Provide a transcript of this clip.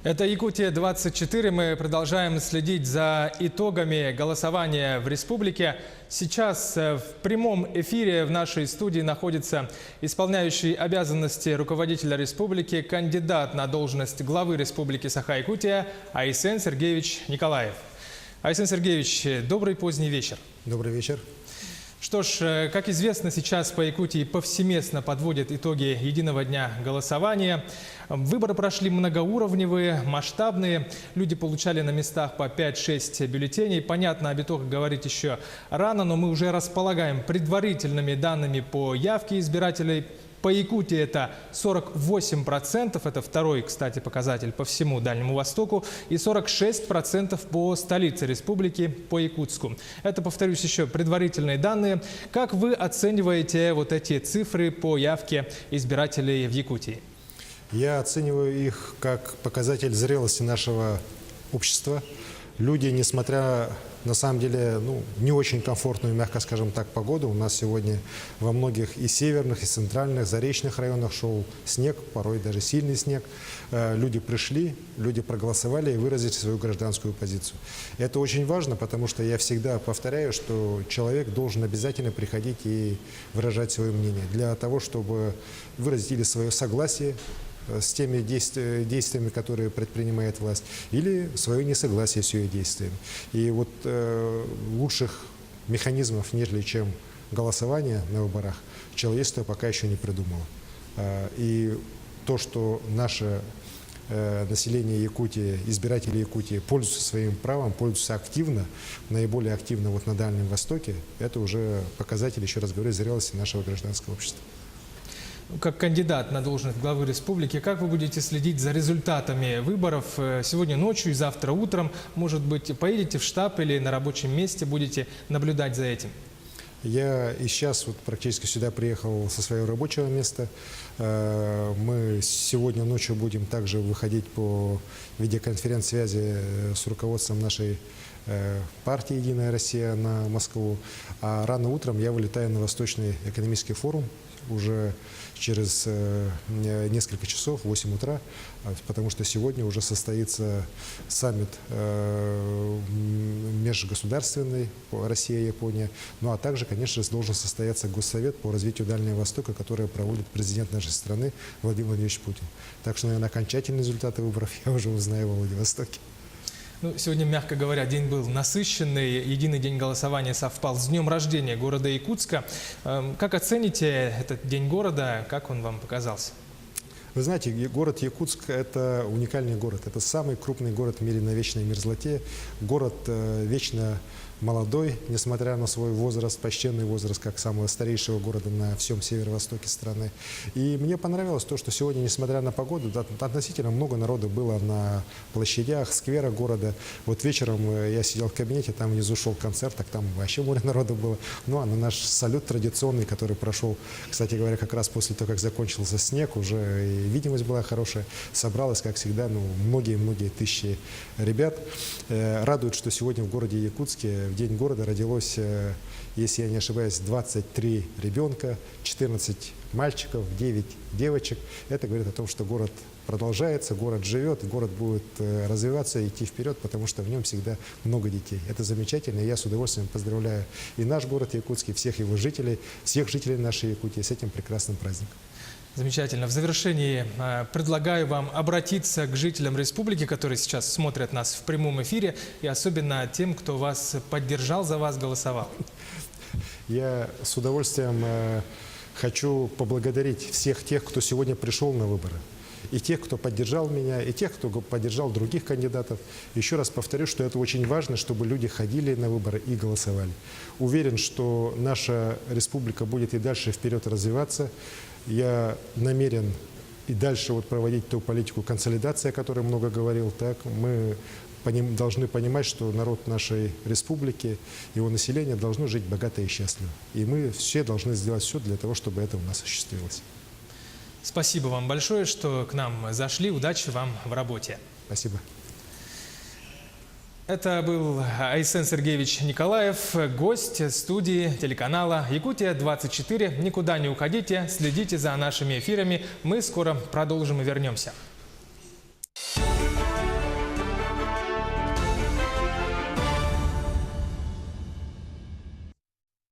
Это Якутия-24. Мы продолжаем следить за итогами голосования в республике. Сейчас в прямом эфире в нашей студии находится исполняющий обязанности руководителя республики, кандидат на должность главы республики Саха-Якутия Айсен Сергеевич Николаев. Айсен Сергеевич, добрый поздний вечер. Добрый вечер. Что ж, как известно, сейчас по Якутии повсеместно подводят итоги единого дня голосования. Выборы прошли многоуровневые, масштабные. Люди получали на местах по 5-6 бюллетеней. Понятно, об итогах говорить еще рано, но мы уже располагаем предварительными данными по явке избирателей. По Якутии это 48%, это второй, кстати, показатель по всему Дальнему Востоку, и 46% по столице республики, по Якутску. Это, повторюсь, еще предварительные данные. Как вы оцениваете вот эти цифры по явке избирателей в Якутии? Я оцениваю их как показатель зрелости нашего общества. Люди, несмотря на самом деле не очень комфортную, мягко скажем так, погоду, у нас сегодня во многих и северных, и центральных, заречных районах шел снег, порой даже сильный снег. Люди пришли, люди проголосовали и выразили свою гражданскую позицию. Это очень важно, потому что я всегда повторяю, что человек должен обязательно приходить и выражать свое мнение для того, чтобы выразить или свое согласие с теми действиями, которые предпринимает власть, или свое несогласие с ее действиями. И вот лучших механизмов, нежели чем голосование на выборах, человечество пока еще не придумало. И то, что наше население Якутии, избиратели Якутии пользуются своим правом, пользуются активно, наиболее активно вот на Дальнем Востоке, это уже показатель, еще раз говорю, зрелости нашего гражданского общества. Как кандидат на должность главы республики, как вы будете следить за результатами выборов сегодня ночью и завтра утром? Может быть, поедете в штаб или на рабочем месте будете наблюдать за этим? Я и сейчас вот практически сюда приехал со своего рабочего места. Мы сегодня ночью будем также выходить по видеоконференц-связи с руководством нашей партии «Единая Россия» на Москву. А рано утром я вылетаю на Восточный экономический форум уже через несколько часов, в 8 утра, потому что сегодня уже состоится саммит межгосударственный Россия-Япония. Ну а также, конечно, должен состояться Госсовет по развитию Дальнего Востока, который проводит президент нашей страны Владимир Владимирович Путин. Так что, наверное, окончательные результаты выборов я уже узнаю во Владивостоке. Сегодня, мягко говоря, день был насыщенный. Единый день голосования совпал с днем рождения города Якутска. Как оцените этот день города? Как он вам показался? Вы знаете, город Якутск – это уникальный город. Это самый крупный город в мире на вечной мерзлоте. Город вечно молодой, несмотря на свой возраст, почтенный возраст, как самого старейшего города на всем северо-востоке страны. И мне понравилось то, что сегодня, несмотря на погоду, относительно много народу было на площадях, скверах города. Вот вечером я сидел в кабинете, там внизу шел концерт, так там вообще море народу было. Ну а на наш салют традиционный, который прошел, кстати говоря, как раз после того, как закончился снег, уже и видимость была хорошая, собралось, как всегда, многие-многие тысячи ребят. Радует, что сегодня в городе Якутске в день города родилось, если я не ошибаюсь, 23 ребенка, 14 мальчиков, 9 девочек. Это говорит о том, что город продолжается, город живет, город будет развиваться, идти вперед, потому что в нем всегда много детей. Это замечательно, и я с удовольствием поздравляю и наш город Якутск, и всех его жителей, всех жителей нашей Якутии с этим прекрасным праздником. Замечательно. В завершении предлагаю вам обратиться к жителям республики, которые сейчас смотрят нас в прямом эфире, и особенно тем, кто вас поддержал, за вас голосовал. Я с удовольствием хочу поблагодарить всех тех, кто сегодня пришел на выборы. И тех, кто поддержал меня, и тех, кто поддержал других кандидатов. Еще раз повторю, что это очень важно, чтобы люди ходили на выборы и голосовали. Уверен, что наша республика будет и дальше вперед развиваться. Я намерен и дальше проводить ту политику консолидации, о которой много говорил. Так, мы должны понимать, что народ нашей республики, его население должно жить богато и счастливо. И мы все должны сделать все для того, чтобы это у нас осуществилось. Спасибо вам большое, что к нам зашли. Удачи вам в работе. Спасибо. Это был Айсен Сергеевич Николаев, гость студии телеканала Якутия-24. Никуда не уходите, следите за нашими эфирами. Мы скоро продолжим и вернемся.